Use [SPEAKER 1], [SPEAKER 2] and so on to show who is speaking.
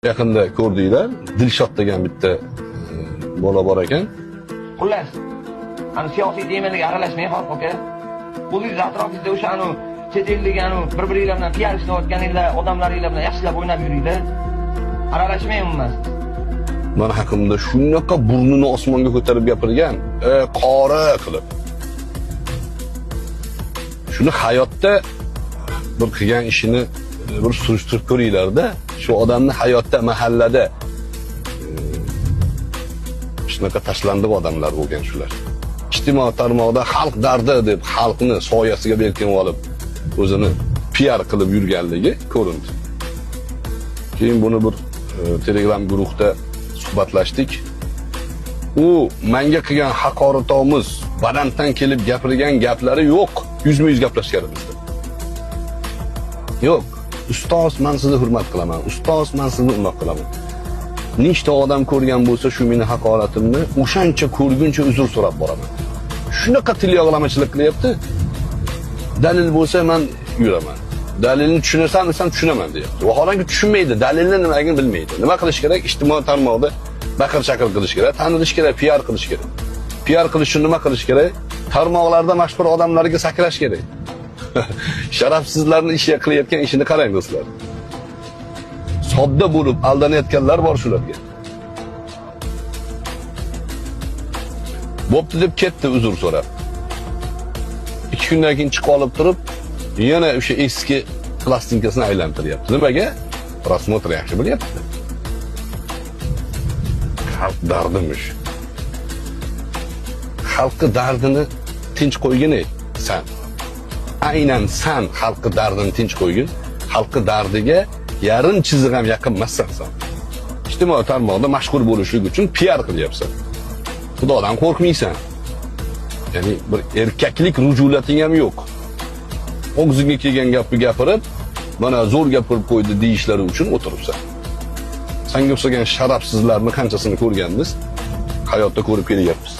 [SPEAKER 1] Yaqinda ko'rdinglar, Dilshod degan bitta bola bor ekan.
[SPEAKER 2] Xullas, ana siyosiy temalarga aralashmang xalq aka. O'zingiz atrofingizda o'sha chet ellik bir-biringlar bilan PR ishlayotganinglar, odamlaringlar bilan yaxshilab o'ynab yuringlar. Aralashmang umuman.
[SPEAKER 1] Men haqimda shunaqa burnini osmonga ko'tarib gapirgan, qora qilib. Shuni hayotda bir qilgan ishini bir surishtirib ko'ringlar-da. Shu odamni hayotda, mahallada shunaqa tashlandiq odamlar bo'lgan shular. Ijtimoiy tarmoqda xalq dardi deb xalqni soyasiga berkinib olib, o'zini PR qilib yurganligi ko'rindi. Keyin buni bir Telegram guruhda suhbatlashdik. U menga qilgan haqoratomuz, balanddan kelib gapirgan gaplari yo'q. Yuzma-yuz gaplashganimizda. Yo'q. Ustoz, men sizni hurmat qilaman. Ustoz, men sizni hurmat qilaman. Nechta odam ko'rgan bo'lsa shu meni haqoratimni o'shancha ko'rguncha uzr so'rab boraman. Shunaqa til yog'lamachilik qilyapti. Dalil bo'lsa men yuraman. Dalilni tushunasan desam tushunaman deyapti. Vaholanki tushunmaydi, dalilni nimaligini bilmaydi. Nima qilish kerak? Ijtimoiy tarmoqda baqir-chaqir qilish kerak, tanilish kerak, PR qilish kerak. PR qilish uchun nima qilish kerak? Tarmoqlarda mashhur odamlarga sakrash kerak. Sharafsizlarning ishi qilayotgan ishini qarang do'stlar. Sodda bo'lib aldanayotganlar bor shularga. Bo'pti deb ketdi uzr so'rab. 2 kundan keyin chiqib olib turib, yana o'sha eski plastinkasini aylantiryapti. Nimaga? Prosmotr yaxshi bilyapti. Xalq dardimish. Xalqi dardini tinch qo'ygin sen. Aynan sen xalqi dardini tinch qo'ygin. Xalqi dardiga yarim chiziq ham yaqin emassan sen. Ijtimoiy tarmoqda mashhur bo'lishlik uchun PR qilyapsan. Xudodan qo'rqmaysan. Ya'ni bir erkaklik rujulating ham yo'q. Og'zingga kelgan gapni gapirib, mana zo'r gapirib qo'ydi deyishlari uchun o'tiribsan. Senga o'xshagan sharafsizlarni qanchasini ko'rganmiz, hayotda ko'rib kelyapmiz.